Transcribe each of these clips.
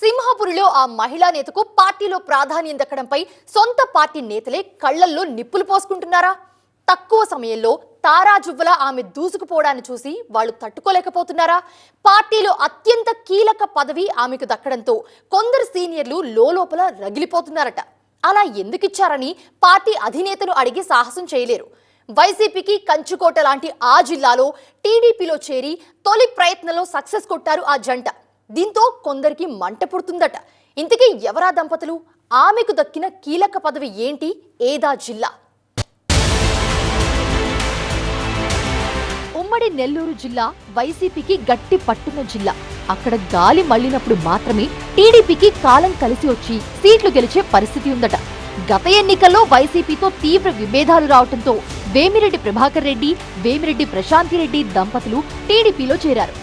సింహపురిలో ఆ మహిళా నేతకు పార్టీలో ప్రాధాన్యం దక్కడంపై సొంత పార్టీ నేతలే కళ్లల్లో నిప్పులు పోసుకుంటున్నారా? తక్కువ సమయంలో తారాజువ్వల ఆమె దూసుకుపోవడాన్ని చూసి వాళ్ళు తట్టుకోలేకపోతున్నారా? పార్టీలో అత్యంత కీలక పదవి ఆమెకు దక్కడంతో కొందరు సీనియర్లు లోలోపల రగిలిపోతున్నారట. అలా ఎందుకిచ్చారని పార్టీ అధినేతను అడిగి సాహసం చేయలేరు. వైసీపీకి కంచుకోట లాంటి ఆ జిల్లాలో టీడీపీలో చేరి తొలి ప్రయత్నంలో సక్సెస్ కొట్టారు ఆ జంట. దీంతో కొందరికి మంట పుడుతుందట. ఇంతకీ ఎవరా దంపతులు? ఆమెకు దక్కిన కీలక పదవి ఏంటి? ఏదా జిల్లా? ఉమ్మడి నెల్లూరు జిల్లా వైసీపీకి గట్టి పట్టున్న జిల్లా. అక్కడ గాలి మళ్లినప్పుడు మాత్రమే టీడీపీకి కాలం కలిసి వచ్చి సీట్లు గెలిచే పరిస్థితి ఉందట. గత ఎన్నికల్లో వైసీపీతో తీవ్ర విభేదాలు రావడంతో వేమిరెడ్డి ప్రభాకర్ రెడ్డి, వేమిరెడ్డి ప్రశాంతిరెడ్డి దంపతులు టీడీపీలో చేరారు.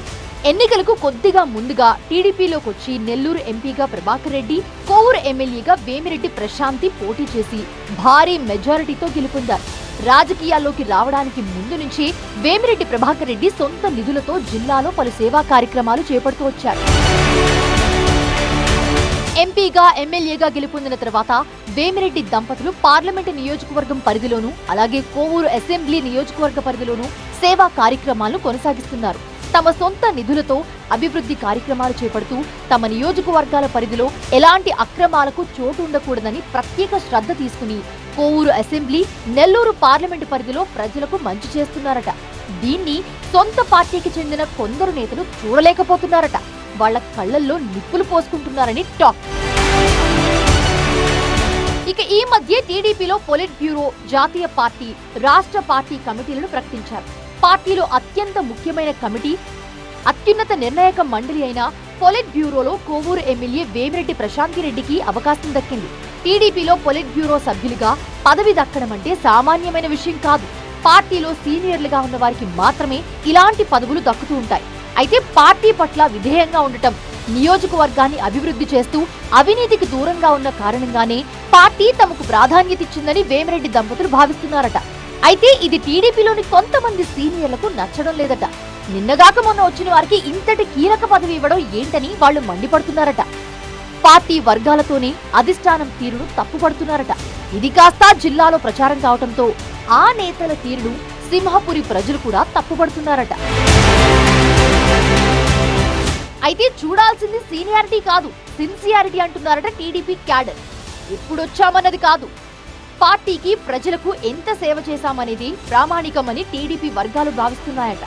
ఎన్నికలకు కొద్దిగా ముందుగా టీడీపీలోకి వచ్చి నెల్లూరు ఎంపీగా ప్రభాకర్ రెడ్డి, కోవూరు ఎమ్మెల్యేగా వేమిరెడ్డి ప్రశాంతి పోటీ చేసి భారీ మెజారిటీతో గెలుపొందారు. రాజకీయాల్లోకి రావడానికి ముందు నుంచి వేమిరెడ్డి ప్రభాకర్ రెడ్డి సొంత నిధులతో జిల్లాలో పలు సేవా కార్యక్రమాలు చేపడుతూ వచ్చారు. ఎంపీగా, ఎమ్మెల్యేగా గెలుపొందిన తర్వాత వేమిరెడ్డి దంపతులు పార్లమెంటు నియోజకవర్గం పరిధిలోనూ అలాగే కోవూరు అసెంబ్లీ నియోజకవర్గ పరిధిలోనూ సేవా కార్యక్రమాలను కొనసాగిస్తున్నారు. తమ సొంత నిధులతో అభివృద్ధి కార్యక్రమాలు చేపడుతూ తమ నియోజకవర్గాల పరిధిలో ఎలాంటి అక్రమాలకు చోటు ఉండకూడదని ప్రత్యేక శ్రద్ధ తీసుకుని కోవూరు అసెంబ్లీ, నెల్లూరు పార్లమెంటు పరిధిలో ప్రజలకు మంచి చేస్తున్నారట. దీన్ని సొంత పార్టీకి చెందిన కొందరు నేతలు చూడలేకపోతున్నారట. వాళ్ల కళ్లల్లో నిప్పులు పోసుకుంటున్నారని టాక్. ఇక ఈ మధ్య టీడీపీలో పొలిట్ బ్యూరో, జాతీయ పార్టీ, రాష్ట్ర పార్టీ కమిటీలను ప్రకటించారు. పార్టీలో అత్యంత ముఖ్యమైన కమిటీ, అత్యున్నత నిర్ణాయక మండలి అయిన పొలిట్ బ్యూరోలో కోవూరు ఎమ్మెల్యే వేమిరెడ్డి ప్రశాంతిరెడ్డికి అవకాశం దక్కింది. టీడీపీలో పొలిట్ బ్యూరో సభ్యులుగా పదవి దక్కడం అంటే సామాన్యమైన విషయం కాదు. పార్టీలో సీనియర్లుగా ఉన్న వారికి మాత్రమే ఇలాంటి పదవులు దక్కుతూ ఉంటాయి. అయితే పార్టీ పట్ల విధేయంగా ఉండటం, నియోజకవర్గాన్ని అభివృద్ధి చేస్తూ అవినీతికి దూరంగా ఉన్న కారణంగానే పార్టీ తమకు ప్రాధాన్యత ఇచ్చిందని వేమిరెడ్డి దంపతులు భావిస్తున్నారట. అయితే ఇది టీడీపీలోని కొంతమంది సీనియర్లకు నచ్చడం లేదట. నిన్నగాక మొన్న వచ్చిన వారికి ఇంతటి కీలక పదవి ఇవ్వడం ఏంటని వాళ్లు మండిపడుతున్నారట. పార్టీ వర్గాలతోనే అధిష్టానం తీరును తప్పుపడుతున్నారట. ఇది కాస్త జిల్లాలో ప్రచారం కావడంతో ఆ నేతల తీరును సింహపురి ప్రజలు కూడా తప్పుపడుతున్నారట. అయితే చూడాల్సింది సీనియారిటీ కాదు, సిన్సియారిటీ అంటున్నారట టీడీపీ క్యాడర్. ఎప్పుడొచ్చామన్నది కాదు, పార్టీకి, ప్రజలకు ఎంత సేవ చేశామనేది ప్రామాణికమని టీడీపీ వర్గాలు భావిస్తున్నాయట.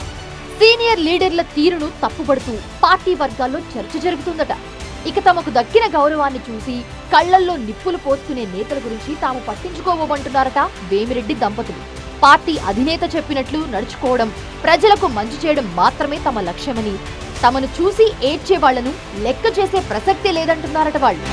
సీనియర్ లీడర్ల తీరును తప్పుపడుతూ పార్టీ వర్గాల్లో చర్చ జరుగుతుందట. ఇక తమకు దక్కిన గౌరవాన్ని చూసి కళ్లల్లో నిప్పులు పోసుకునే నేతల గురించి తాము పట్టించుకోబోమంటున్నారట వేమిరెడ్డి దంపతులు. పార్టీ అధినేత చెప్పినట్లు నడుచుకోవడం, ప్రజలకు మంచి చేయడం మాత్రమే తమ లక్ష్యమని, తమను చూసి ఏడ్చే వాళ్లను లెక్క చేసే ప్రసక్తే లేదంటున్నారట వాళ్ళు.